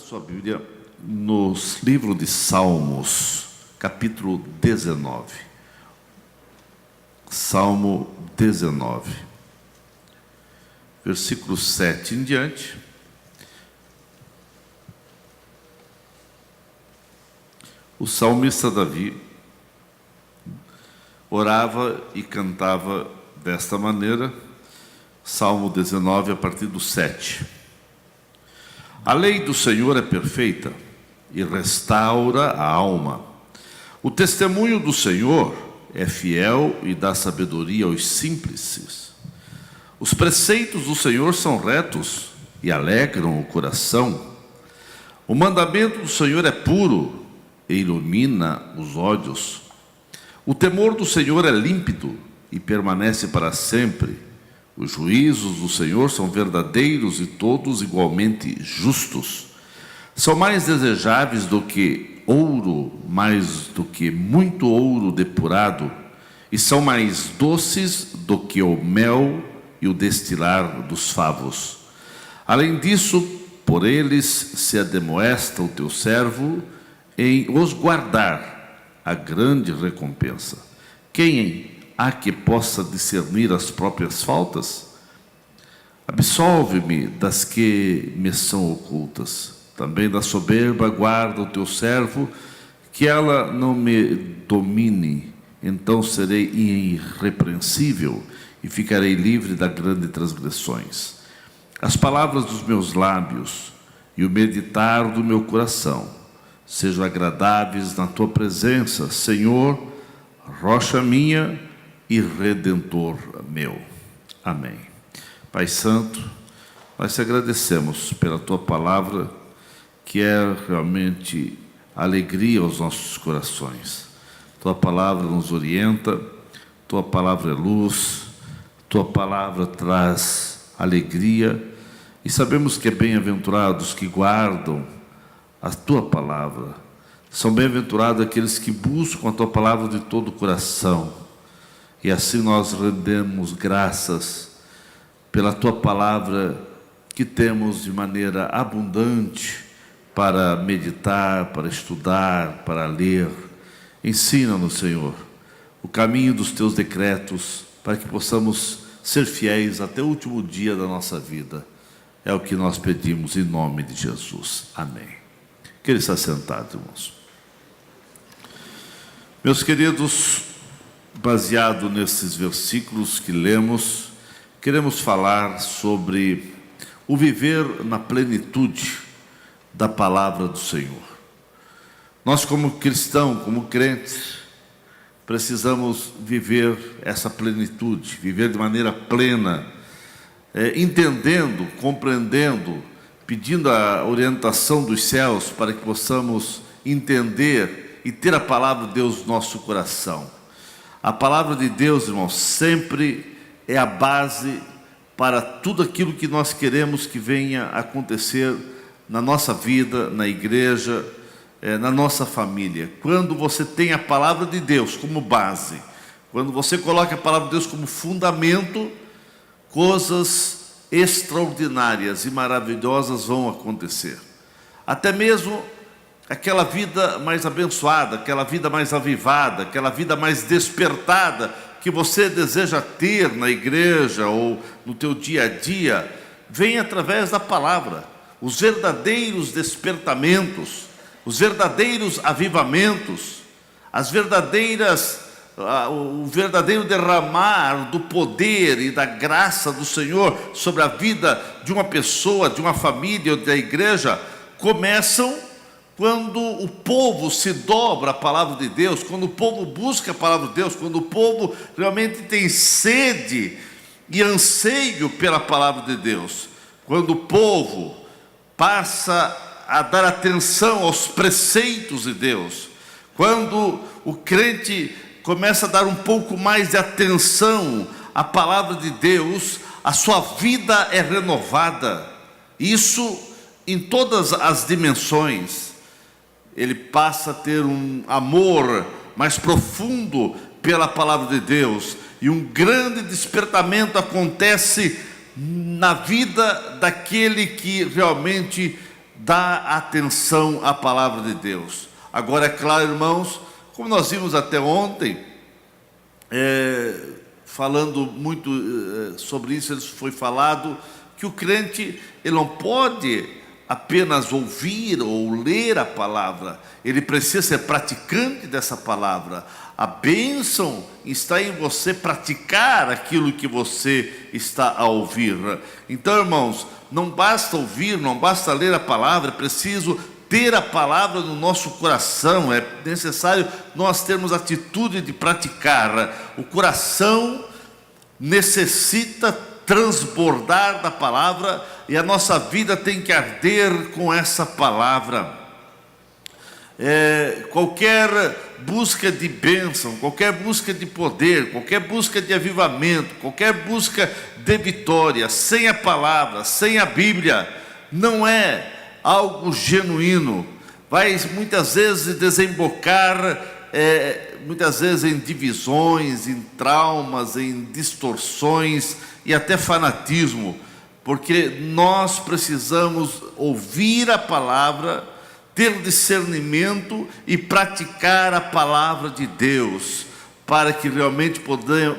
sua Bíblia no livro de Salmos, capítulo 19. Salmo 19, versículo 7 em diante. O salmista Davi orava e cantava desta maneira, Salmo 19, a partir do 7. A lei do Senhor é perfeita e restaura a alma. O testemunho do Senhor é fiel e dá sabedoria aos simples. Os preceitos do Senhor são retos e alegram o coração. O mandamento do Senhor é puro e ilumina os olhos. O temor do Senhor é límpido e permanece para sempre. Os juízos do Senhor são verdadeiros e todos igualmente justos. São mais desejáveis do que ouro, mais do que muito ouro depurado, e são mais doces do que o mel e o destilar dos favos. Além disso, por eles se ademoesta o teu servo em os guardar a grande recompensa. Quem há que possa discernir as próprias faltas? Absolve-me das que me são ocultas. Também da soberba guarda o teu servo, que ela não me domine. Então serei irrepreensível e ficarei livre das grandes transgressões. As palavras dos meus lábios e o meditar do meu coração sejam agradáveis na tua presença, Senhor, rocha minha e Redentor meu. Amém. Pai Santo, nós te agradecemos pela tua palavra, que é realmente alegria aos nossos corações. Tua palavra nos orienta, tua palavra é luz, tua palavra traz alegria, e sabemos que é bem-aventurados que guardam a tua palavra. São bem-aventurados aqueles que buscam a tua palavra de todo o coração. E assim nós rendemos graças pela tua palavra que temos de maneira abundante para meditar, para estudar, para ler. Ensina-nos, Senhor, o caminho dos teus decretos, para que possamos ser fiéis até o último dia da nossa vida. É o que nós pedimos em nome de Jesus. Amém. Queira estar sentado, irmãos. Meus queridos, baseado nesses versículos que lemos, queremos falar sobre o viver na plenitude da palavra do Senhor. Nós, como cristãos, como crentes, precisamos viver essa plenitude, viver de maneira plena, entendendo, compreendendo, pedindo a orientação dos céus para que possamos entender e ter a palavra de Deus no nosso coração. A palavra de Deus, irmãos, sempre é a base para tudo aquilo que nós queremos que venha a acontecer na nossa vida, na igreja, na nossa família. Quando você tem a palavra de Deus como base, quando você coloca a palavra de Deus como fundamento, coisas extraordinárias e maravilhosas vão acontecer. Até mesmo aquela vida mais abençoada, aquela vida mais avivada, aquela vida mais despertada que você deseja ter na igreja ou no teu dia a dia, vem através da palavra. Os verdadeiros despertamentos, os verdadeiros avivamentos, o verdadeiro derramar do poder e da graça do Senhor sobre a vida de uma pessoa, de uma família ou da igreja, começam quando o povo se dobra à palavra de Deus, quando o povo busca a palavra de Deus, quando o povo realmente tem sede e anseio pela palavra de Deus, quando o povo passa a dar atenção aos preceitos de Deus, quando o crente começa a dar um pouco mais de atenção à palavra de Deus, a sua vida é renovada. Isso em todas as dimensões. Ele passa a ter um amor mais profundo pela palavra de Deus, e um grande despertamento acontece na vida daquele que realmente dá atenção à palavra de Deus. Agora, é claro, irmãos, como nós vimos até ontem, falando muito sobre isso, foi falado que o crente, ele não pode apenas ouvir ou ler a palavra, ele precisa ser praticante dessa palavra. A bênção está em você praticar aquilo que você está a ouvir. Então, irmãos, não basta ouvir, não basta ler a palavra, é preciso ter a palavra no nosso coração, é necessário nós termos atitude de praticar. O coração necessita transbordar da palavra e a nossa vida tem que arder com essa palavra. Qualquer busca de bênção, qualquer busca de poder, qualquer busca de avivamento, qualquer busca de vitória, sem a palavra, sem a Bíblia, não é algo genuíno. Vai muitas vezes desembocar, muitas vezes em divisões, em traumas, em distorções e até fanatismo, porque nós precisamos ouvir a palavra, ter discernimento e praticar a palavra de Deus, para que realmente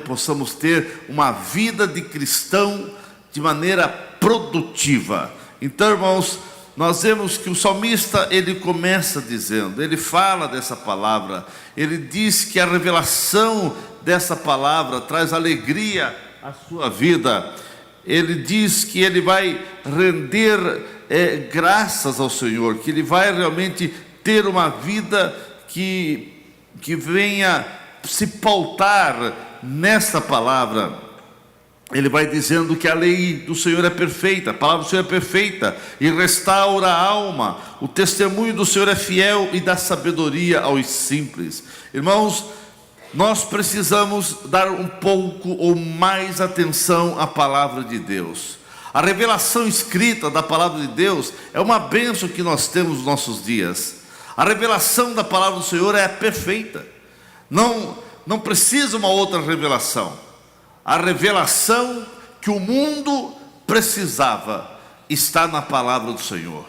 possamos ter uma vida de cristão de maneira produtiva. Então, irmãos, nós vemos que o salmista, ele começa dizendo, ele fala dessa palavra, ele diz que a revelação dessa palavra traz alegria à sua vida. Ele diz que ele vai render graças ao Senhor, que ele vai realmente ter uma vida que venha se pautar nesta palavra. Ele vai dizendo que a lei do Senhor é perfeita, a palavra do Senhor é perfeita e restaura a alma. O testemunho do Senhor é fiel e dá sabedoria aos simples. Irmãos, nós precisamos dar um pouco ou mais atenção à palavra de Deus. A revelação escrita da palavra de Deus é uma bênção que nós temos nos nossos dias. A revelação da palavra do Senhor é perfeita. Não precisa uma outra revelação. A revelação que o mundo precisava está na palavra do Senhor.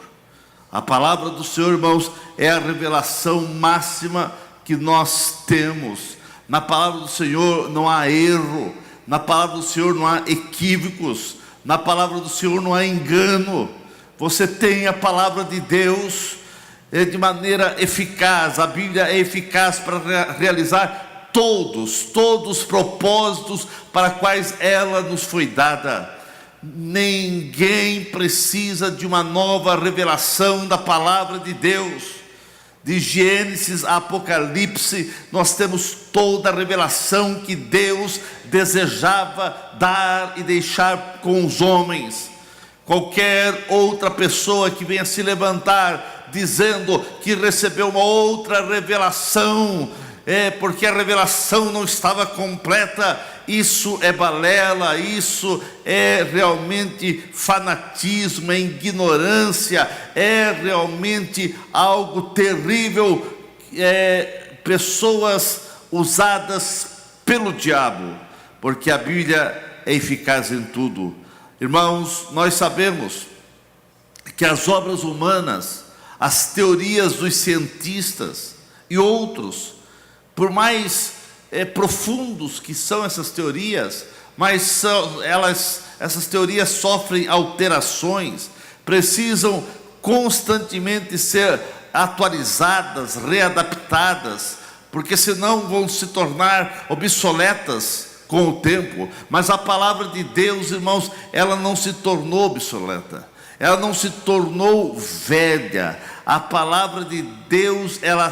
A palavra do Senhor, irmãos, é a revelação máxima que nós temos. Na palavra do Senhor não há erro, na palavra do Senhor não há equívocos, na palavra do Senhor não há engano. Você tem a palavra de Deus de maneira eficaz. A Bíblia é eficaz para realizar todos os propósitos para quais ela nos foi dada. Ninguém precisa de uma nova revelação da palavra de Deus. De Gênesis a Apocalipse, nós temos toda a revelação que Deus desejava dar e deixar com os homens. Qualquer outra pessoa que venha se levantar dizendo que recebeu uma outra revelação, porque a revelação não estava completa, isso é balela, isso é realmente fanatismo, é ignorância, é realmente algo terrível, pessoas usadas pelo diabo, porque a Bíblia é eficaz em tudo. Irmãos, nós sabemos que as obras humanas, as teorias dos cientistas e outros, por mais profundos que são essas teorias, mas essas teorias sofrem alterações, precisam constantemente ser atualizadas, readaptadas, porque senão vão se tornar obsoletas com o tempo. Mas a palavra de Deus, irmãos, ela não se tornou obsoleta, ela não se tornou velha. A palavra de Deus, ela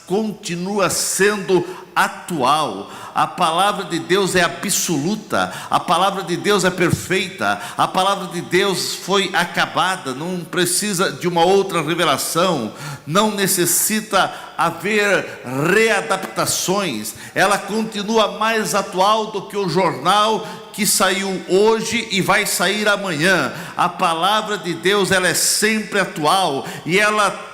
continua sendo atual. A palavra de Deus é absoluta, a palavra de Deus é perfeita, a palavra de Deus foi acabada, não precisa de uma outra revelação, não necessita haver readaptações, ela continua mais atual do que o jornal que saiu hoje e vai sair amanhã. A palavra de Deus, ela é sempre atual e ela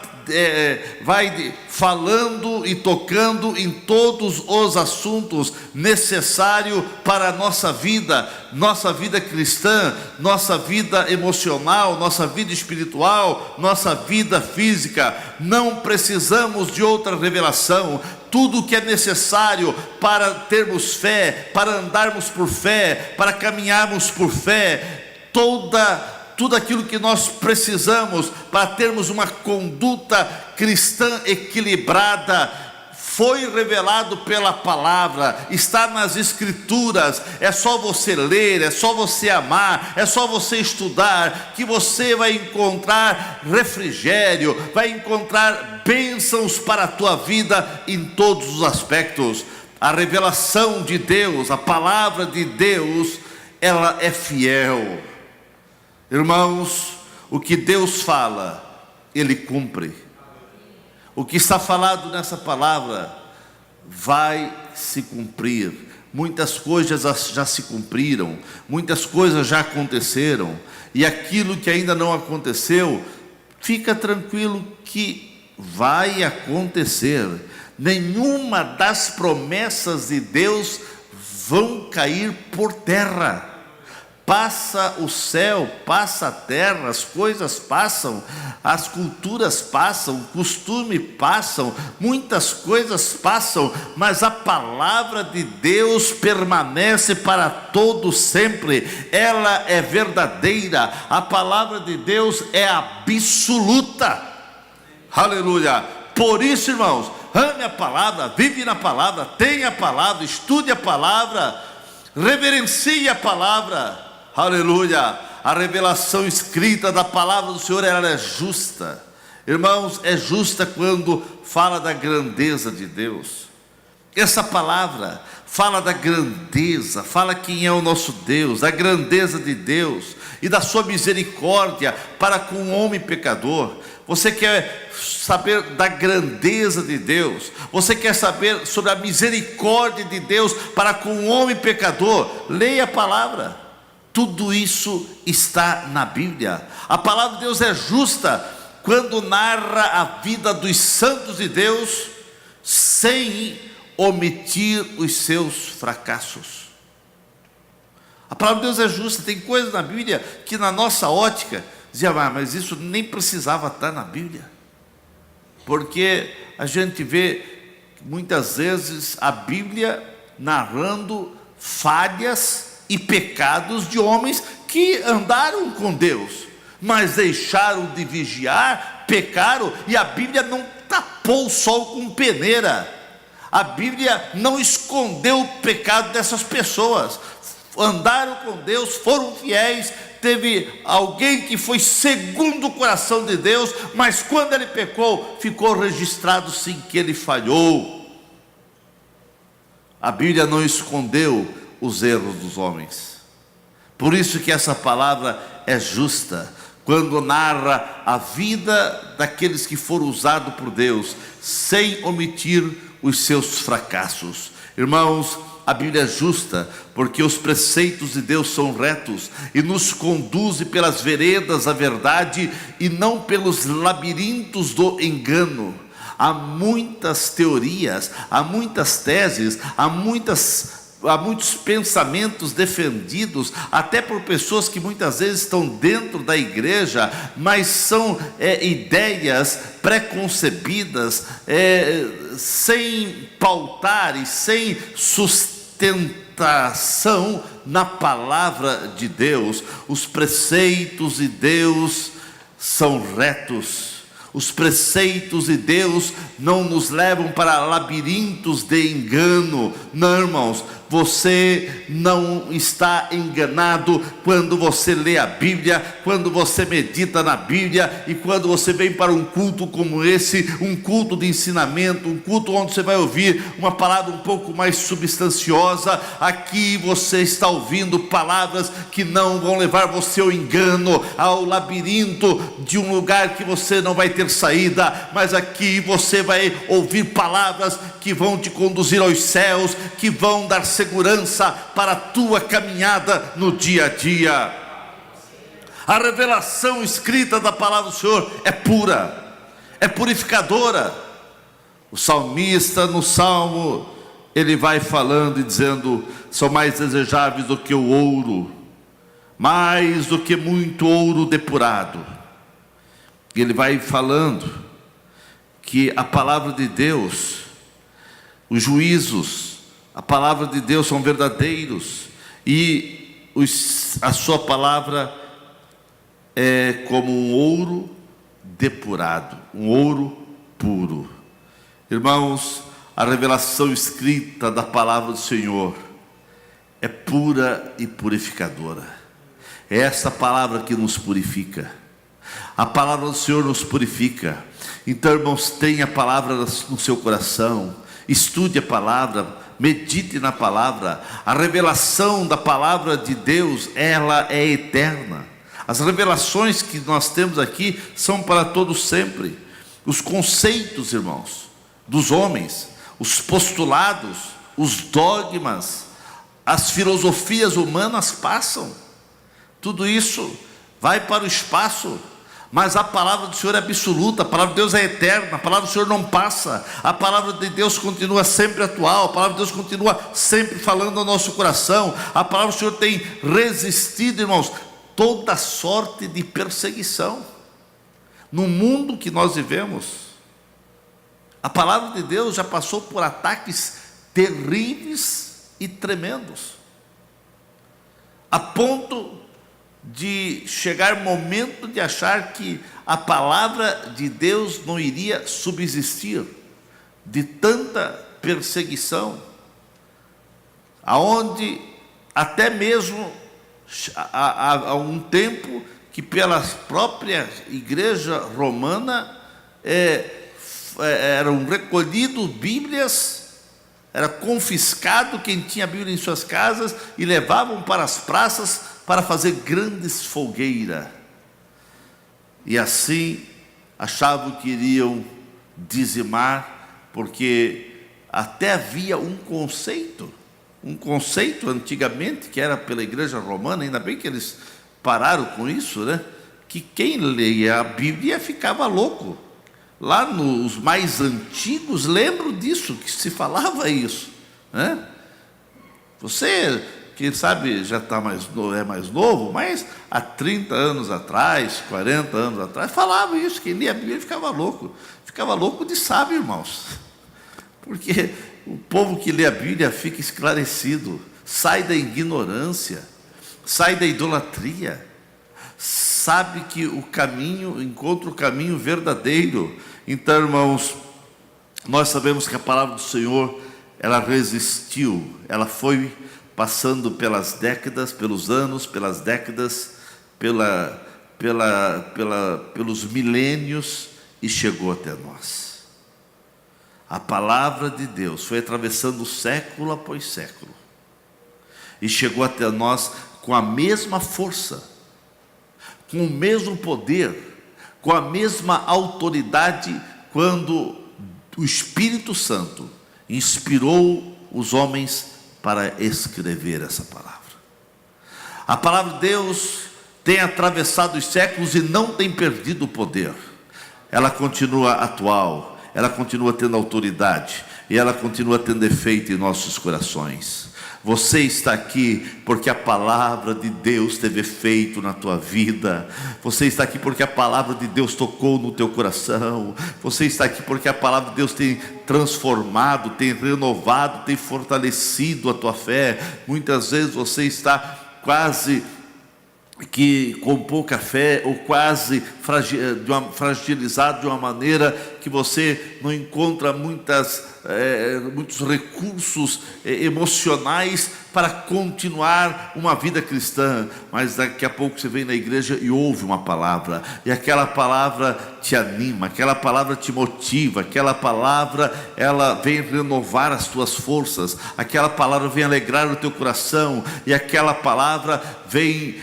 falando e tocando em todos os assuntos necessários para a nossa vida cristã, nossa vida emocional, nossa vida espiritual, nossa vida física. Não precisamos de outra revelação. Tudo que é necessário para termos fé, para andarmos por fé, para caminharmos por fé, tudo aquilo que nós precisamos para termos uma conduta cristã equilibrada, foi revelado pela palavra, está nas escrituras. É só você ler, é só você amar, é só você estudar, que você vai encontrar refrigério, vai encontrar bênçãos para a tua vida em todos os aspectos. A revelação de Deus, a palavra de Deus, ela é fiel. Irmãos, o que Deus fala, Ele cumpre. O que está falado nessa palavra vai se cumprir. Muitas coisas já se cumpriram, muitas coisas já aconteceram, e aquilo que ainda não aconteceu, fica tranquilo que vai acontecer. Nenhuma das promessas de Deus vão cair por terra. Passa o céu, passa a terra, as coisas passam, as culturas passam, o costume passam, muitas coisas passam, mas a palavra de Deus permanece para todo sempre. Ela é verdadeira, a palavra de Deus é absoluta. Aleluia! Por isso, irmãos, ame a palavra, vive na palavra, tenha a palavra, estude a palavra, reverencie a palavra. Aleluia, a revelação escrita da palavra do Senhor, ela é justa. Irmãos, é justa quando fala da grandeza de Deus. Essa palavra fala da grandeza, fala quem é o nosso Deus, da grandeza de Deus e da sua misericórdia para com o homem pecador. Você quer saber da grandeza de Deus? Você quer saber sobre a misericórdia de Deus para com o homem pecador? Leia a palavra. Tudo isso está na Bíblia. A palavra de Deus é justa quando narra a vida dos santos de Deus, sem omitir os seus fracassos. A palavra de Deus é justa. Tem coisas na Bíblia que na nossa ótica dizia, mas isso nem precisava estar na Bíblia, porque a gente vê muitas vezes a Bíblia narrando falhas e pecados de homens que andaram com Deus, mas deixaram de vigiar, pecaram, e a Bíblia não tapou o sol com peneira. A Bíblia não escondeu o pecado dessas pessoas. Andaram com Deus, foram fiéis. Teve alguém que foi segundo o coração de Deus, mas quando ele pecou, ficou registrado sim que ele falhou. A Bíblia não escondeu os erros dos homens. Por isso que essa palavra é justa, quando narra a vida daqueles que foram usados por Deus, sem omitir os seus fracassos. Irmãos, a Bíblia é justa, porque os preceitos de Deus são retos, e nos conduzem pelas veredas da verdade, e não pelos labirintos do engano. Há muitas teorias, há muitas teses, há muitos pensamentos defendidos, até por pessoas que muitas vezes estão dentro da igreja, mas são ideias preconcebidas, sem pautar e sem sustentação na palavra de Deus. Os preceitos de Deus são retos. Os preceitos de Deus não nos levam para labirintos de engano. Não, irmãos, você não está enganado quando você lê a Bíblia, quando você medita na Bíblia, e quando você vem para um culto como esse, um culto de ensinamento, um culto onde você vai ouvir uma palavra um pouco mais substanciosa. Aqui você está ouvindo palavras que não vão levar você ao engano, ao labirinto de um lugar que você não vai ter saída, mas aqui você vai ouvir palavras que vão te conduzir aos céus, que vão dar segurança para a tua caminhada no dia a dia. A revelação escrita da palavra do Senhor é pura, é purificadora. O salmista no Salmo, ele vai falando e dizendo: são mais desejáveis do que o ouro, mais do que muito ouro depurado. E ele vai falando que a palavra de Deus, os juízos, a palavra de Deus são verdadeiros, e a sua palavra é como um ouro depurado, um ouro puro. Irmãos, a revelação escrita da palavra do Senhor é pura e purificadora. É essa palavra que nos purifica. A palavra do Senhor nos purifica. Então, irmãos, tenha a palavra no seu coração, estude a palavra, medite na palavra. A revelação da palavra de Deus, ela é eterna. As revelações que nós temos aqui são para todos sempre. Os conceitos, irmãos, dos homens, os postulados, os dogmas, as filosofias humanas passam. Tudo isso vai para o espaço. Mas a palavra do Senhor é absoluta, a palavra de Deus é eterna, a palavra do Senhor não passa, a palavra de Deus continua sempre atual, a palavra de Deus continua sempre falando ao nosso coração. A palavra do Senhor tem resistido, irmãos, toda sorte de perseguição. No mundo que nós vivemos, a palavra de Deus já passou por ataques terríveis e tremendos, a ponto de chegar o momento de achar que a palavra de Deus não iria subsistir, de tanta perseguição, aonde até mesmo há um tempo que pela própria igreja romana eram recolhidos Bíblias, era confiscado quem tinha Bíblia em suas casas e levavam para as praças para fazer grandes fogueiras, e assim achavam que iriam dizimar, porque até havia um conceito antigamente, que era pela igreja romana, ainda bem que eles pararam com isso, né? Que quem leia a Bíblia ficava louco. Lá nos mais antigos, lembro disso, que se falava isso, né? Você, quem sabe já está é mais novo, mas há 30 anos atrás, 40 anos atrás, falava isso, quem lia a Bíblia ficava louco de sábio, irmãos, porque o povo que lê a Bíblia fica esclarecido, sai da ignorância, sai da idolatria, sabe que encontra o caminho verdadeiro. Então, irmãos, nós sabemos que a palavra do Senhor, ela resistiu, ela foi passando pelas décadas, pelos anos, pelas décadas, pelos milênios, e chegou até nós. A palavra de Deus foi atravessando século após século, e chegou até nós com a mesma força, com o mesmo poder, com a mesma autoridade, quando o Espírito Santo inspirou os homens para escrever essa palavra. A palavra de Deus tem atravessado os séculos e não tem perdido o poder. Ela continua atual, ela continua tendo autoridade, e ela continua tendo efeito em nossos corações. Você está aqui porque a palavra de Deus teve efeito na tua vida. Você está aqui porque a palavra de Deus tocou no teu coração. Você está aqui porque a palavra de Deus tem transformado, tem renovado, tem fortalecido a tua fé. Muitas vezes você está quase que com pouca fé, ou quase fragilizado de uma maneira que você não encontra muitos recursos emocionais para continuar uma vida cristã. Mas daqui a pouco você vem na igreja e ouve uma palavra, e aquela palavra te anima, aquela palavra te motiva, aquela palavra, ela vem renovar as tuas forças, aquela palavra vem alegrar o teu coração, e aquela palavra vem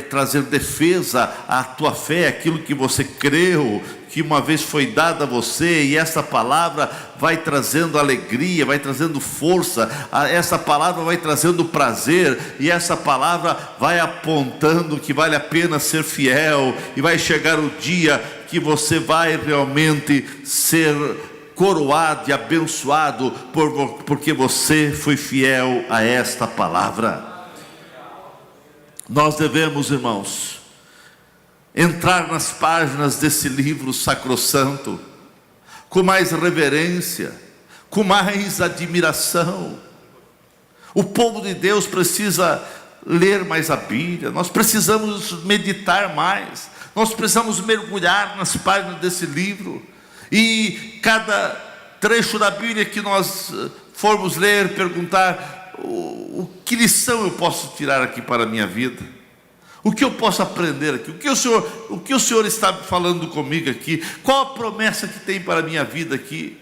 trazer defesa à tua fé, aquilo que você creu, que uma vez foi dada a você, e essa palavra vai trazendo alegria, vai trazendo força, essa palavra vai trazendo prazer, e essa palavra vai apontando que vale a pena ser fiel, e vai chegar o dia que você vai realmente ser coroado e abençoado, porque você foi fiel a esta palavra. Nós devemos, irmãos, entrar nas páginas desse livro sacrossanto com mais reverência, com mais admiração. O povo de Deus precisa ler mais a Bíblia, nós precisamos meditar mais, nós precisamos mergulhar nas páginas desse livro, e cada trecho da Bíblia que nós formos ler, perguntar: que lição eu posso tirar aqui para a minha vida? O que eu posso aprender aqui? O que o Senhor está falando comigo aqui? Qual a promessa que tem para a minha vida aqui?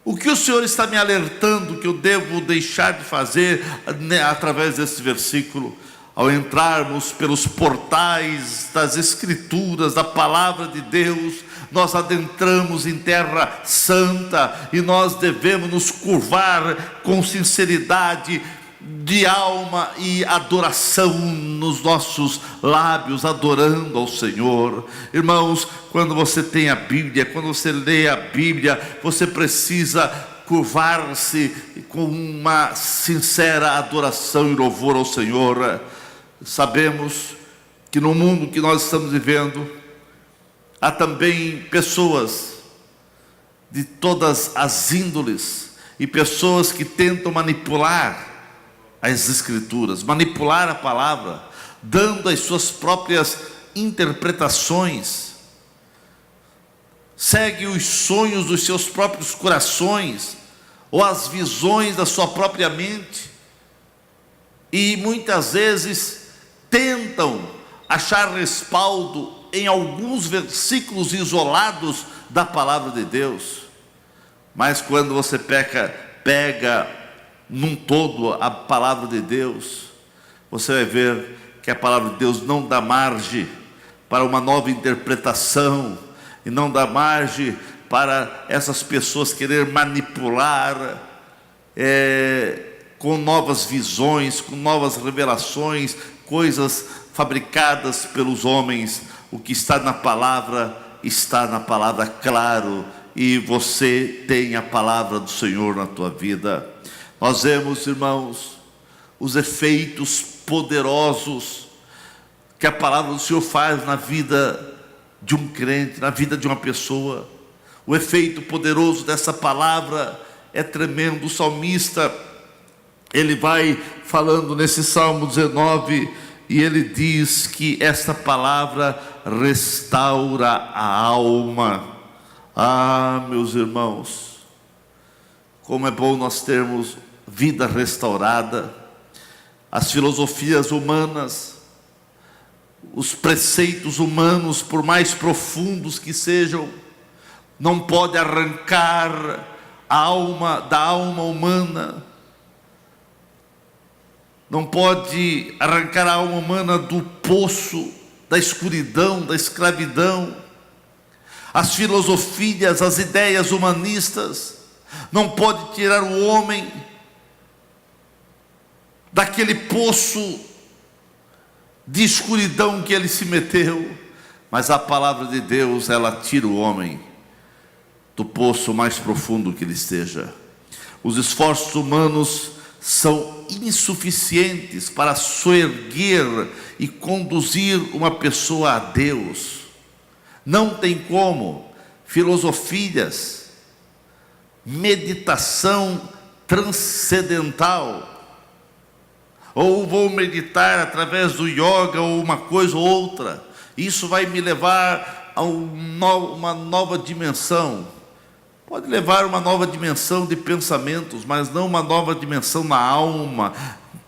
O que o Senhor está me alertando que eu devo deixar de fazer, né, através desse versículo? Ao entrarmos pelos portais das Escrituras, da Palavra de Deus, nós adentramos em terra santa, e nós devemos nos curvar com sinceridade de alma e adoração nos nossos lábios, adorando ao Senhor. Irmãos, quando você tem a Bíblia, quando você lê a Bíblia, você precisa curvar-se com uma sincera adoração e louvor ao Senhor. Sabemos que no mundo que nós estamos vivendo, há também pessoas de todas as índoles, e pessoas que tentam manipular as Escrituras, manipular a palavra, dando as suas próprias interpretações, segue os sonhos dos seus próprios corações, ou as visões da sua própria mente, e muitas vezes tentam achar respaldo em alguns versículos isolados da palavra de Deus. Mas quando você pega num todo a palavra de Deus, você vai ver que a palavra de Deus não dá margem para uma nova interpretação, e não dá margem para essas pessoas querer manipular com novas visões, com novas revelações, coisas fabricadas pelos homens. O que está na palavra, claro, e você tem a palavra do Senhor na tua vida. Nós vemos, irmãos, os efeitos poderosos que a palavra do Senhor faz na vida de um crente, na vida de uma pessoa. O efeito poderoso dessa palavra é tremendo. O salmista, ele vai falando nesse Salmo 19, e ele diz que esta palavra restaura a alma. Ah, meus irmãos, como é bom nós termos vida restaurada. As filosofias humanas, os preceitos humanos, por mais profundos que sejam, não pode arrancar a alma da alma humana, não pode arrancar a alma humana do poço da escuridão, da escravidão. As filosofias, as ideias humanistas não pode tirar o homem daquele poço de escuridão que ele se meteu, mas a palavra de Deus, ela tira o homem do poço mais profundo que ele esteja. Os esforços humanos são insuficientes para soerguer e conduzir uma pessoa a Deus. Não tem como. Filosofias, meditação transcendental, ou vou meditar através do yoga, ou uma coisa ou outra, isso vai me levar a uma nova dimensão. Pode levar uma nova dimensão de pensamentos, mas não uma nova dimensão na alma,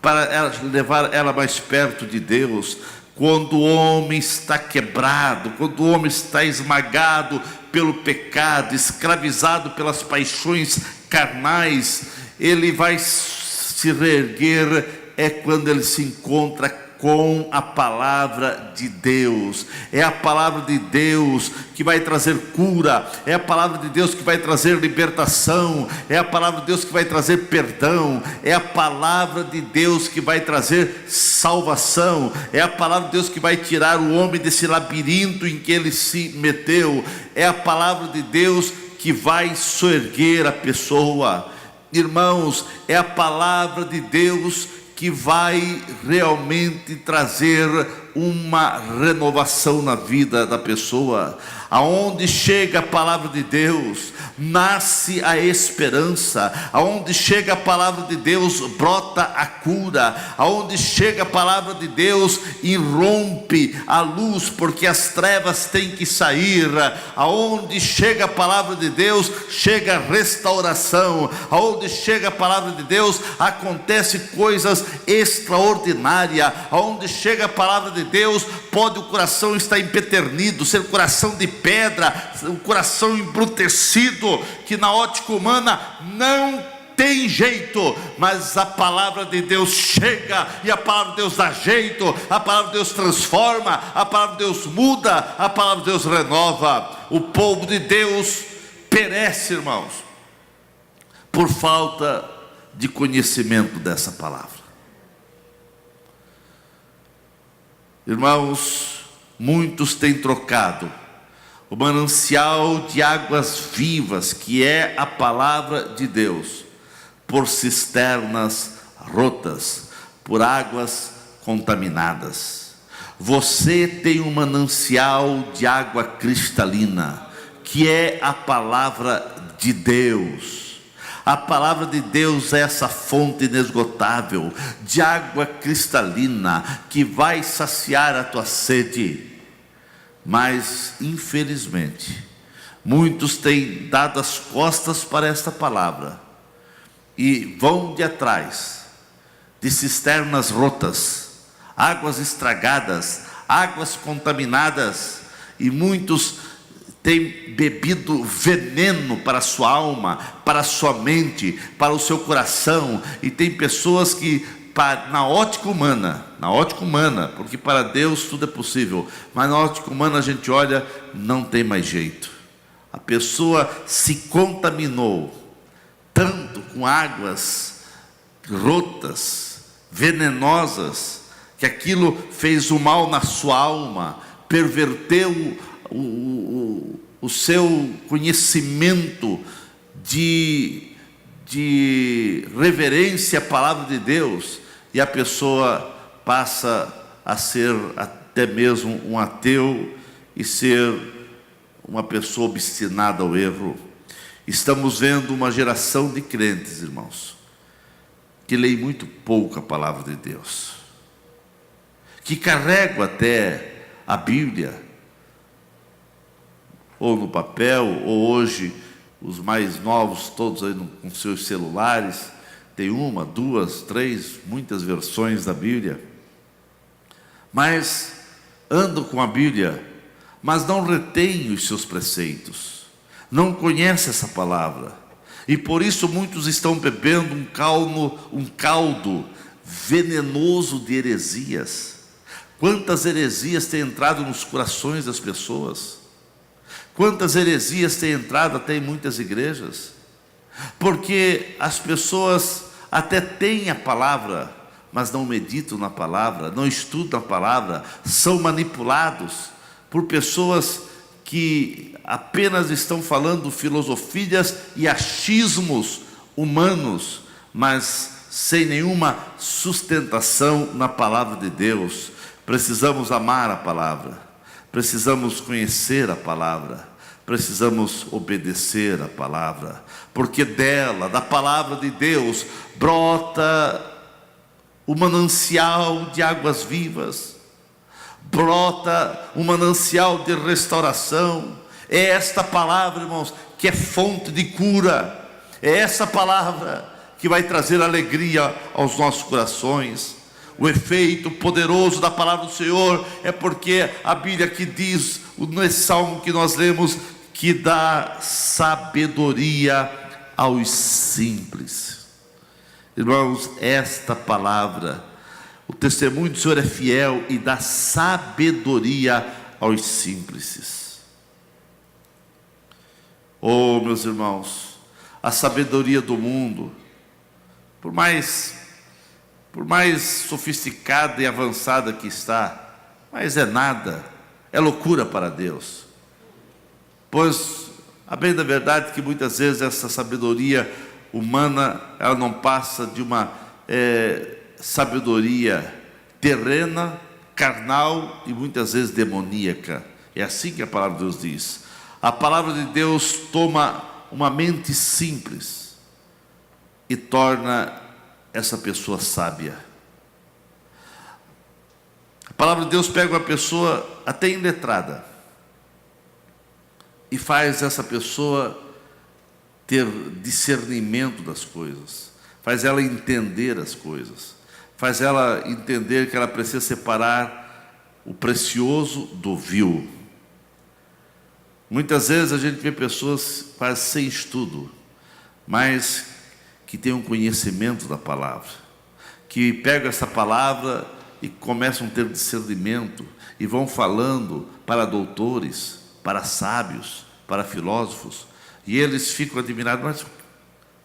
para levar ela mais perto de Deus. Quando o homem está quebrado, quando o homem está esmagado pelo pecado, escravizado pelas paixões carnais, ele vai se reerguer quando ele se encontra com a palavra de Deus. É a palavra de Deus que vai trazer cura, é a palavra de Deus que vai trazer libertação, é a palavra de Deus que vai trazer perdão, é a palavra de Deus que vai trazer salvação, é a palavra de Deus que vai tirar o homem desse labirinto em que ele se meteu, é a palavra de Deus que vai soerguer a pessoa. Irmãos, é a palavra de Deus que vai realmente trazer uma renovação na vida da pessoa. Aonde chega a palavra de Deus, nasce a esperança. Aonde chega a palavra de Deus, brota a cura. Aonde chega a palavra de Deus, irrompe a luz, porque as trevas têm que sair. Aonde chega a palavra de Deus, chega a restauração. Aonde chega a palavra de Deus, acontece coisas extraordinárias. Aonde chega a palavra de Deus, pode o coração estar empedernido, ser coração de pedra, um coração embrutecido, que na ótica humana não tem jeito, mas a palavra de Deus chega, e a palavra de Deus dá jeito, a palavra de Deus transforma, a palavra de Deus muda, a palavra de Deus renova. O povo de Deus perece, irmãos, por falta de conhecimento dessa palavra. Irmãos, muitos têm trocado o manancial de águas vivas, que é a palavra de Deus, por cisternas rotas, por águas contaminadas. Você tem um manancial de água cristalina, que é a palavra de Deus. A palavra de Deus é essa fonte inesgotável de água cristalina que vai saciar a tua sede. Mas, infelizmente, muitos têm dado as costas para esta palavra e vão de atrás de cisternas rotas, águas estragadas, águas contaminadas, e muitos têm bebido veneno para a sua alma, para a sua mente, para o seu coração. E tem pessoas que, na ótica humana, porque para Deus tudo é possível, mas na ótica humana a gente olha, não tem mais jeito. A pessoa se contaminou tanto com águas rotas, venenosas, que aquilo fez o mal na sua alma, perverteu o seu conhecimento de reverência à palavra de Deus, e a pessoa passa a ser até mesmo um ateu e ser uma pessoa obstinada ao erro. Estamos vendo uma geração de crentes, irmãos, que leem muito pouco a palavra de Deus, que carregam até a Bíblia, ou no papel, ou hoje os mais novos, todos aí com seus celulares, tem uma, duas, três, muitas versões da Bíblia, mas andam com a Bíblia, mas não retêm os seus preceitos, não conhecem essa palavra, e por isso muitos estão bebendo um caldo venenoso de heresias. Quantas heresias têm entrado nos corações das pessoas? Quantas heresias têm entrado até em muitas igrejas? Porque as pessoas até têm a palavra, mas não meditam na palavra, não estudam a palavra, são manipulados por pessoas que apenas estão falando filosofias e achismos humanos, mas sem nenhuma sustentação na palavra de Deus. Precisamos amar a palavra, precisamos conhecer a palavra, precisamos obedecer a palavra, porque dela, da palavra de Deus, brota o manancial de águas vivas, brota um manancial de restauração. É esta palavra, irmãos, que é fonte de cura, é essa palavra que vai trazer alegria aos nossos corações. O efeito poderoso da palavra do Senhor é porque a Bíblia aqui diz, nesse salmo que nós lemos, que dá sabedoria aos simples. Irmãos, esta palavra, O testemunho do Senhor é fiel e dá sabedoria aos simples. Oh, meus irmãos, a sabedoria do mundo, por mais sofisticada e avançada que está, mas é nada, é loucura para Deus. Pois, a bem da verdade, que muitas vezes essa sabedoria humana, ela não passa de uma sabedoria terrena, carnal e muitas vezes demoníaca. É assim que a palavra de Deus diz. A palavra de Deus toma uma mente simples e torna essa pessoa sábia. A palavra de Deus pega uma pessoa até iletrada e faz essa pessoa ter discernimento das coisas, faz ela entender as coisas, faz ela entender que ela precisa separar o precioso do vil. Muitas vezes a gente vê pessoas quase sem estudo, mas que têm um conhecimento da palavra, que pegam essa palavra e começam a ter discernimento e vão falando para doutores, para sábios, para filósofos, e eles ficam admirados. Mas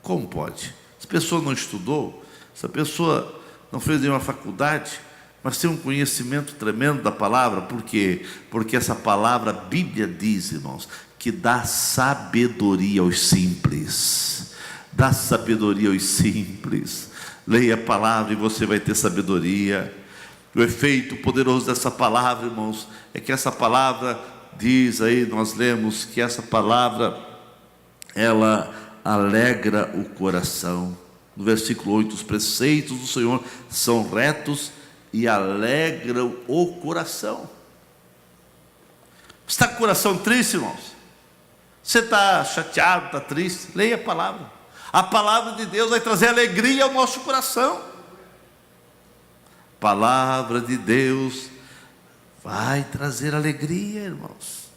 como pode? Essa pessoa não estudou, essa pessoa não fez nenhuma faculdade, mas tem um conhecimento tremendo da palavra. Por quê? Porque essa palavra, a Bíblia diz, irmãos, que dá sabedoria aos simples. Dá sabedoria aos simples. Leia a palavra e você vai ter sabedoria. O efeito poderoso dessa palavra, irmãos, é que essa palavra diz aí, nós lemos que essa palavra, ela alegra o coração. No versículo 8, os preceitos do Senhor são retos e alegram o coração. Está com o coração triste, irmãos? Você está chateado, está triste? Leia a palavra. A palavra de Deus vai trazer alegria ao nosso coração. A palavra de Deus vai trazer alegria, irmãos.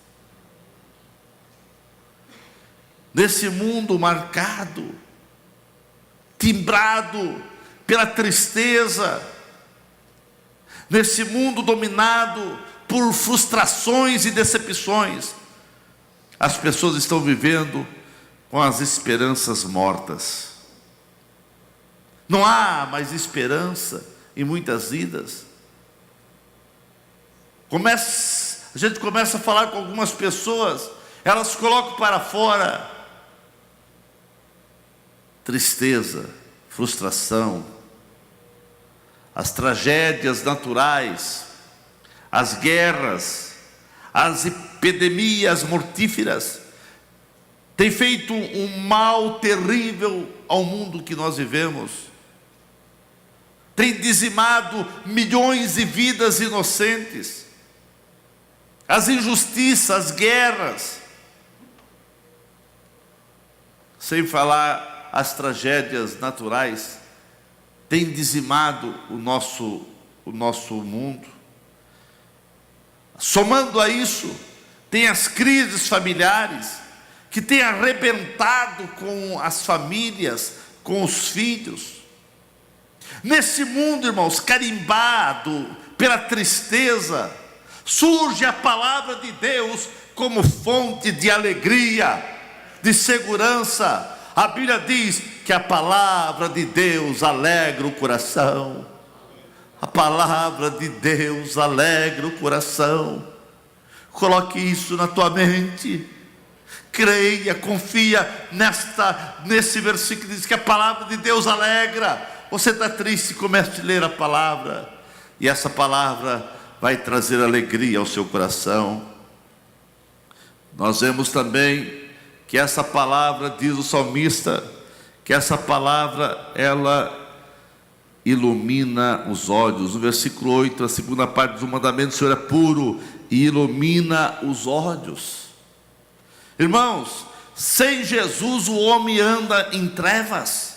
Nesse mundo marcado, timbrado pela tristeza, nesse mundo dominado por frustrações e decepções, as pessoas estão vivendo com as esperanças mortas. Não há mais esperança em muitas vidas. A gente começa a falar com algumas pessoas, elas colocam para fora tristeza, frustração, as tragédias naturais, as guerras, as epidemias mortíferas, tem feito um mal terrível ao mundo que nós vivemos, tem dizimado milhões de vidas inocentes, as injustiças, as guerras, sem falar as tragédias naturais, tem dizimado o nosso mundo. Somando a isso, tem as crises familiares, que tem arrebentado com as famílias, com os filhos. Nesse mundo, irmãos, carimbado pela tristeza, surge a palavra de Deus como fonte de alegria, de segurança. A Bíblia diz que a palavra de Deus alegra o coração. A palavra de Deus alegra o coração. Coloque isso na tua mente. Creia, confia nesse versículo que diz que a palavra de Deus alegra. Você está triste, comece a ler a palavra, e essa palavra vai trazer alegria ao seu coração. Nós vemos também que essa palavra, diz o salmista, que essa palavra, ela ilumina os olhos. No versículo 8, a segunda parte do mandamento: o Senhor é puro e ilumina os olhos. Irmãos, sem Jesus o homem anda em trevas.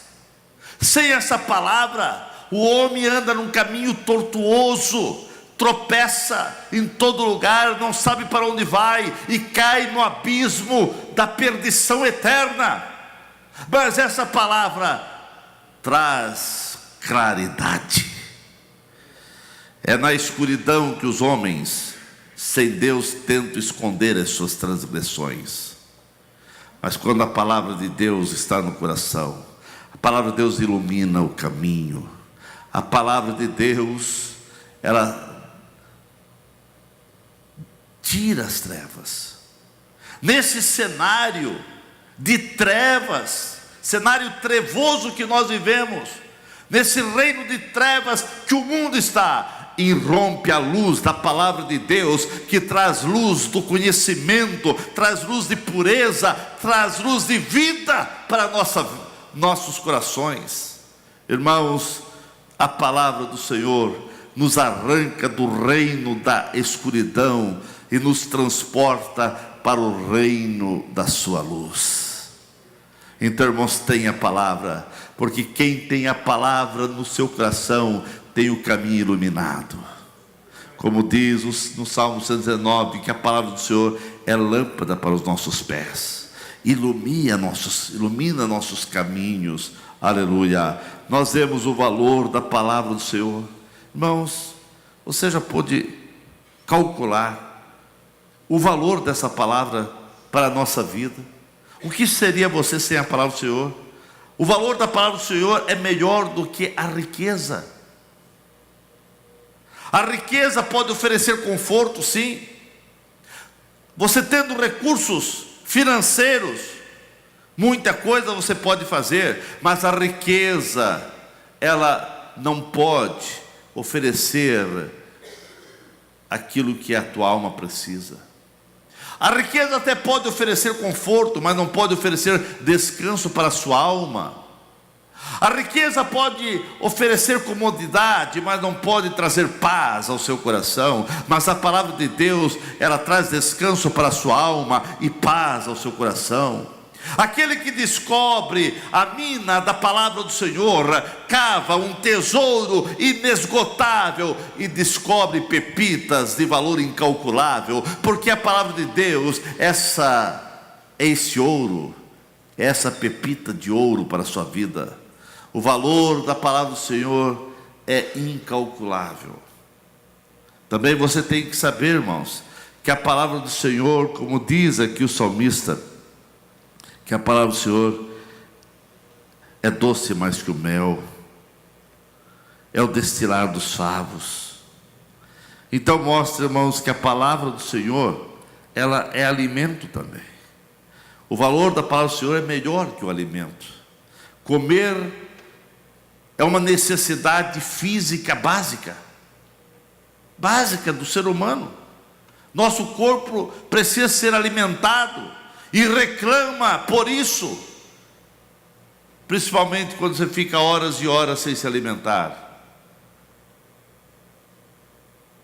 Sem essa palavra, o homem anda num caminho tortuoso, tropeça em todo lugar, não sabe para onde vai e cai no abismo da perdição eterna. Mas essa palavra traz claridade. É na escuridão que os homens, sem Deus, tentam esconder as suas transgressões. Mas quando a palavra de Deus está no coração, a palavra de Deus ilumina o caminho. A palavra de Deus, ela tira as trevas. Nesse cenário de trevas, cenário trevoso que nós vivemos, nesse reino de trevas que o mundo está, irrompe a luz da palavra de Deus, que traz luz do conhecimento, traz luz de pureza, traz luz de vida para nossos corações. Irmãos, a palavra do Senhor nos arranca do reino da escuridão e nos transporta para o reino da sua luz. Então, irmãos, tenha a palavra, porque quem tem a palavra no seu coração tem o caminho iluminado. Como diz no Salmo 119, que a palavra do Senhor é lâmpada para os nossos pés, ilumina nossos caminhos. Aleluia. Nós vemos o valor da palavra do Senhor. Irmãos, você já pôde calcular o valor dessa palavra para a nossa vida? O que seria você sem a palavra do Senhor? O valor da palavra do Senhor é melhor do que a riqueza. A riqueza pode oferecer conforto, sim. Você tendo recursos financeiros, muita coisa você pode fazer, mas a riqueza, ela não pode oferecer aquilo que a tua alma precisa. A riqueza até pode oferecer conforto, mas não pode oferecer descanso para a sua alma. A riqueza pode oferecer comodidade, mas não pode trazer paz ao seu coração. Mas a palavra de Deus, ela traz descanso para a sua alma e paz ao seu coração. Aquele que descobre a mina da palavra do Senhor, cava um tesouro inesgotável e descobre pepitas de valor incalculável, porque a palavra de Deus, esse ouro, essa pepita de ouro para a sua vida. O valor da palavra do Senhor é incalculável. Também você tem que saber, irmãos, que a palavra do Senhor, como diz aqui o salmista, que a palavra do Senhor é doce mais que o mel, é o destilar dos favos. Então mostra, irmãos, que a palavra do Senhor, ela é alimento também. O valor da palavra do Senhor é melhor que o alimento. Comer é uma necessidade física básica do ser humano. Nosso corpo precisa ser alimentado e reclama por isso, principalmente quando você fica horas e horas sem se alimentar.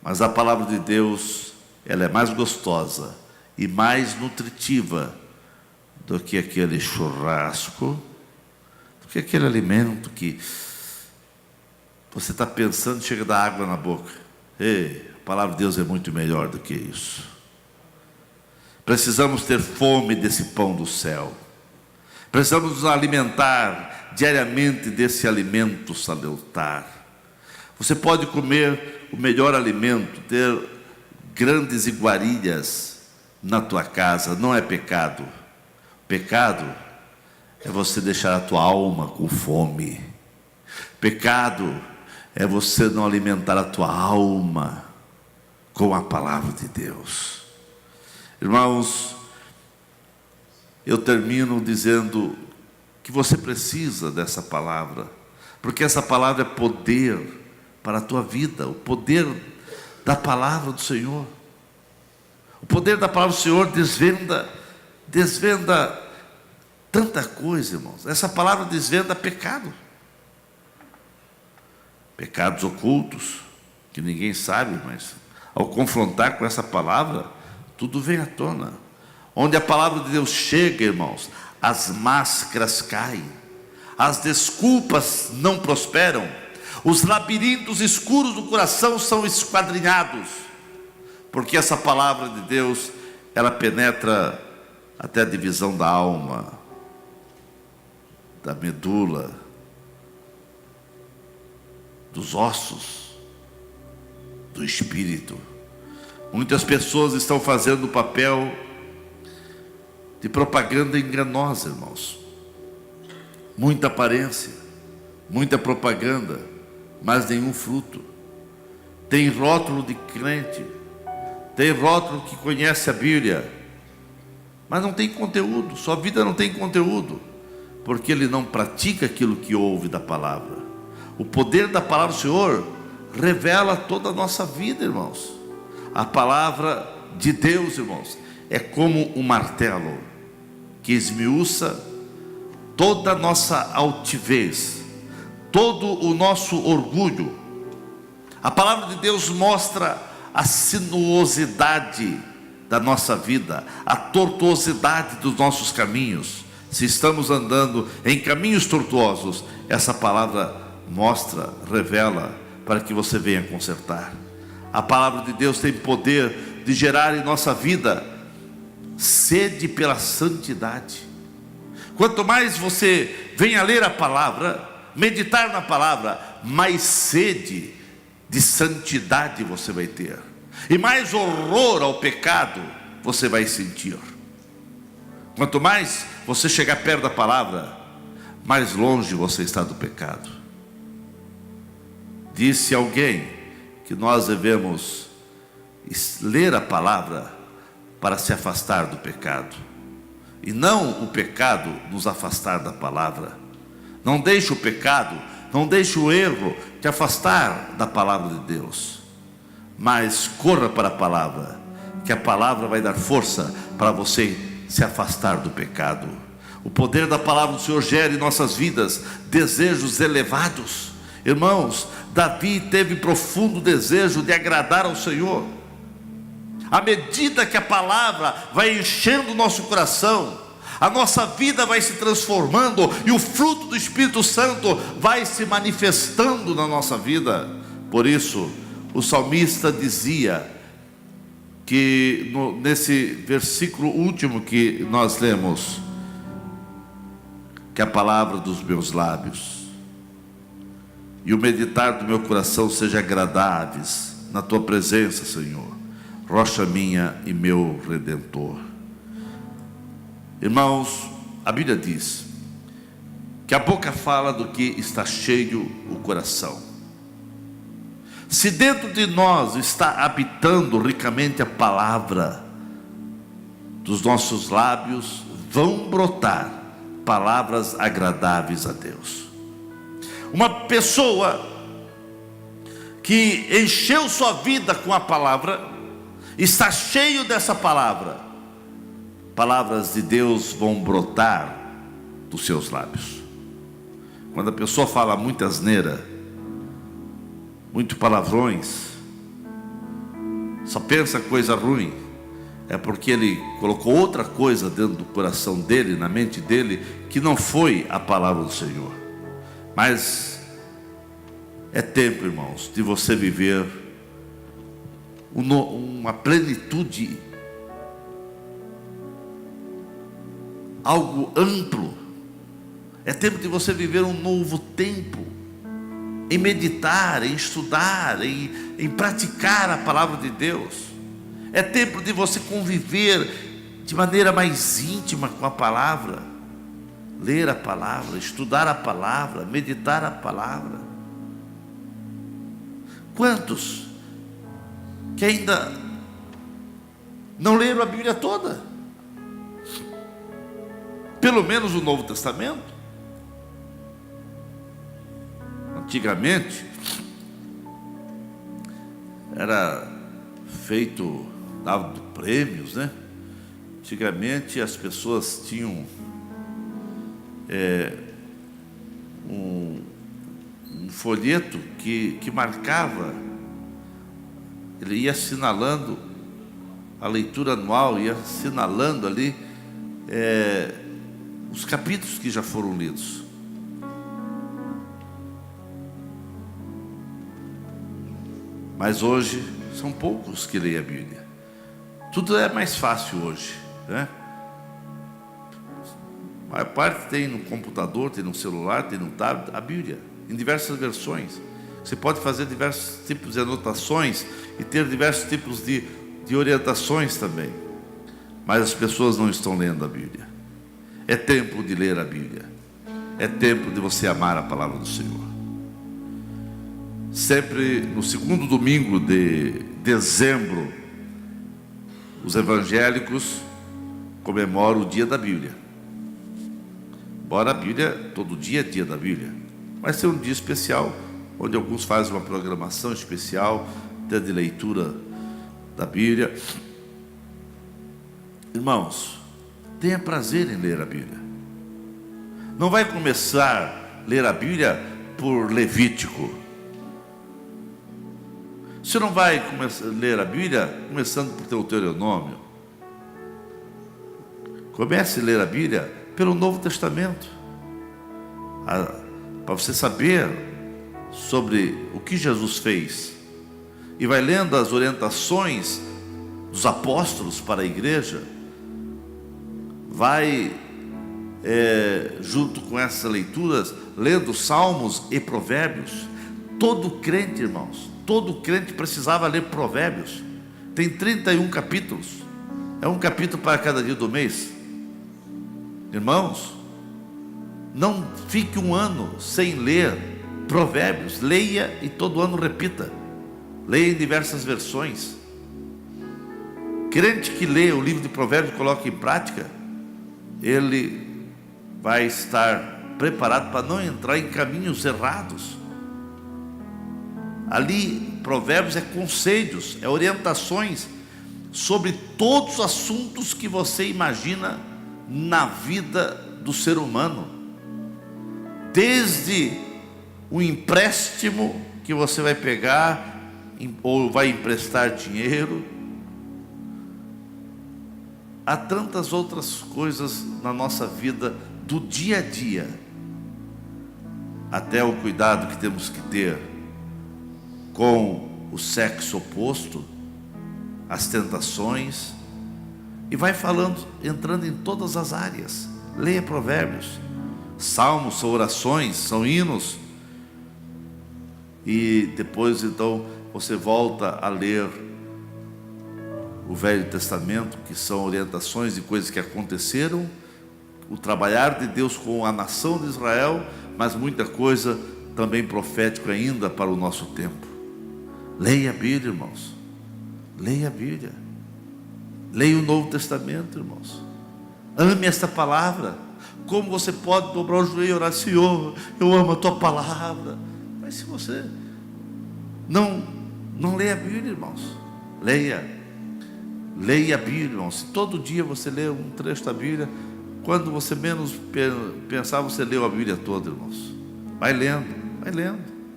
Mas a palavra de Deus, ela é mais gostosa e mais nutritiva do que aquele churrasco, do que aquele alimento que você está pensando e chega a dar água na boca. Ei, a palavra de Deus é muito melhor do que isso. Precisamos ter fome desse pão do céu. Precisamos nos alimentar diariamente desse alimento salutar. Você pode comer o melhor alimento, ter grandes iguarias na tua casa, não é pecado. Pecado é você deixar a tua alma com fome. Pecado é você não alimentar a tua alma com a palavra de Deus. Irmãos, eu termino dizendo que você precisa dessa palavra, porque essa palavra é poder para a tua vida, o poder da palavra do Senhor. O poder da palavra do Senhor desvenda tanta coisa, irmãos. Essa palavra desvenda pecado. Pecados ocultos, que ninguém sabe, mas ao confrontar com essa palavra, tudo vem à tona. Onde a palavra de Deus chega, irmãos, as máscaras caem, as desculpas não prosperam, os labirintos escuros do coração são esquadrinhados, porque essa palavra de Deus, ela penetra até a divisão da alma, da medula, dos ossos. do Espírito. Muitas pessoas estão fazendo o papel de propaganda enganosa, irmãos. Muita aparência, muita propaganda, mas nenhum fruto. Tem rótulo de crente, tem rótulo que conhece a Bíblia, mas não tem conteúdo, sua vida não tem conteúdo, porque ele não pratica aquilo que ouve da palavra. O poder da palavra do Senhor revela toda a nossa vida, irmãos. A palavra de Deus, irmãos, é como um martelo que esmiuça toda a nossa altivez, todo o nosso orgulho. A palavra de Deus mostra a sinuosidade da nossa vida, a tortuosidade dos nossos caminhos. Se estamos andando em caminhos tortuosos, essa palavra mostra, revela, para que você venha consertar. A palavra de Deus tem poder de gerar em nossa vida sede pela santidade. Quanto mais você venha ler a palavra, meditar na palavra, mais sede de santidade você vai ter, e mais horror ao pecado você vai sentir. Quanto mais você chegar perto da palavra, mais longe você está do pecado. Disse alguém que nós devemos ler a palavra para se afastar do pecado, e não o pecado nos afastar da palavra. Não deixe o pecado, não deixe o erro te afastar da palavra de Deus, mas corra para a palavra, que a palavra vai dar força para você se afastar do pecado. O poder da palavra do Senhor gera em nossas vidas desejos elevados. Irmãos, Davi teve profundo desejo de agradar ao Senhor. À medida que a palavra vai enchendo o nosso coração, a nossa vida vai se transformando e o fruto do Espírito Santo vai se manifestando na nossa vida. Por isso, o salmista dizia que nesse versículo último que nós lemos, que a palavra dos meus lábios e o meditar do meu coração seja agradáveis na tua presença, Senhor, rocha minha e meu redentor. Irmãos, a Bíblia diz que a boca fala do que está cheio o coração. Se dentro de nós está habitando ricamente a palavra, dos nossos lábios vão brotar palavras agradáveis a Deus. Uma pessoa que encheu sua vida com a palavra, está cheio dessa palavra, palavras de Deus vão brotar dos seus lábios. Quando a pessoa fala muita asneira, muito palavrões, só pensa coisa ruim, é porque ele colocou outra coisa dentro do coração dele, na mente dele, que não foi a palavra do Senhor. Mas é tempo, irmãos, de você viver uma plenitude, algo amplo. É tempo de você viver um novo tempo, em meditar, em estudar, em praticar a palavra de Deus. É tempo de você conviver de maneira mais íntima com a palavra, ler a palavra, estudar a palavra, meditar a palavra. Quantos que ainda não leram a Bíblia toda? Pelo menos o Novo Testamento. Antigamente era feito, dado prêmios, né? Antigamente as pessoas tinham um folheto que marcava, ele ia assinalando a leitura anual, ia assinalando ali os capítulos que já foram lidos. Mas hoje são poucos que leem a Bíblia. Tudo é mais fácil hoje, né? A maior parte tem no computador, tem no celular, tem no tablet, a Bíblia, em diversas versões. Você pode fazer diversos tipos de anotações e ter diversos tipos de orientações também. Mas as pessoas não estão lendo a Bíblia. É tempo de ler a Bíblia. É tempo de você amar a palavra do Senhor. Sempre no segundo domingo de dezembro, os evangélicos comemoram o dia da Bíblia. Embora a Bíblia, todo dia é dia da Bíblia, mas tem um dia especial, onde alguns fazem uma programação especial, dia de leitura da Bíblia. Irmãos, tenha prazer em ler a Bíblia. Não vai começar a ler a Bíblia por Levítico. Você não vai começar a ler a Bíblia começando por Deuteronômio. Comece a ler a Bíblia pelo Novo Testamento, para você saber sobre o que Jesus fez. E vai lendo as orientações dos apóstolos para a igreja. Vai, junto com essas leituras, lendo Salmos e Provérbios. Todo crente, irmãos, todo crente precisava ler Provérbios. Tem 31 capítulos. É um capítulo para cada dia do mês. Irmãos, não fique um ano sem ler Provérbios. Leia e todo ano repita. Leia em diversas versões. Crente que lê o livro de Provérbios e coloca em prática, ele vai estar preparado para não entrar em caminhos errados. Ali, Provérbios é conselhos, é orientações sobre todos os assuntos que você imagina na vida do ser humano. Desde o empréstimo que você vai pegar ou vai emprestar dinheiro, há tantas outras coisas na nossa vida do dia a dia, até o cuidado que temos que ter com o sexo oposto, as tentações, e vai falando, entrando em todas as áreas. Leia Provérbios. Salmos são orações, são hinos. E depois então você volta a ler o Velho Testamento, que são orientações de coisas que aconteceram, o trabalhar de Deus com a nação de Israel, mas muita coisa também profética ainda para o nosso tempo. Leia a Bíblia, irmãos. Leia a Bíblia. Leia o Novo Testamento, irmãos. Ame esta palavra. Como você pode dobrar o joelho e orar: Senhor, eu amo a tua palavra. Mas se você não lê a Bíblia, irmãos, leia a Bíblia, irmãos. Se todo dia você lê um trecho da Bíblia, quando você menos pensar, você leu a Bíblia toda, irmãos. Vai lendo,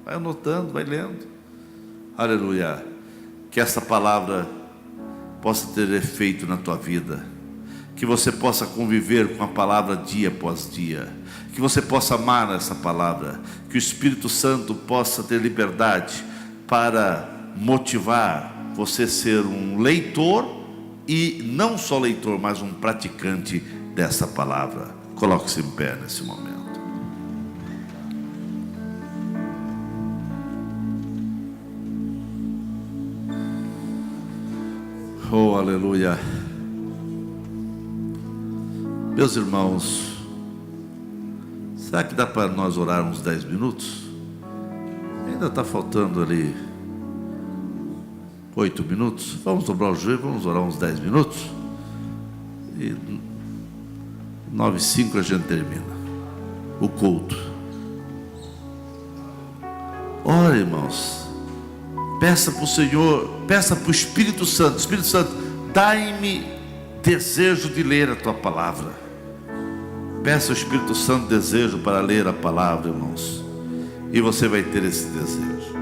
vai anotando, vai lendo. Aleluia. Que essa palavra possa ter efeito na tua vida, que você possa conviver com a palavra dia após dia, que você possa amar essa palavra, que o Espírito Santo possa ter liberdade para motivar você a ser um leitor, e não só leitor, mas um praticante dessa palavra. Coloque-se em pé nesse momento. Oh, aleluia. Meus irmãos, será que dá para nós orar uns 10 minutos? Ainda está faltando ali 8 minutos. Vamos dobrar o joelho, vamos orar uns 10 minutos. E 9h05 a gente termina o culto. Ora, irmãos, peça para o Senhor, peça para o Espírito Santo: Espírito Santo, dai-me desejo de ler a tua palavra. Peça ao Espírito Santo desejo para ler a palavra, irmãos, e você vai ter esse desejo.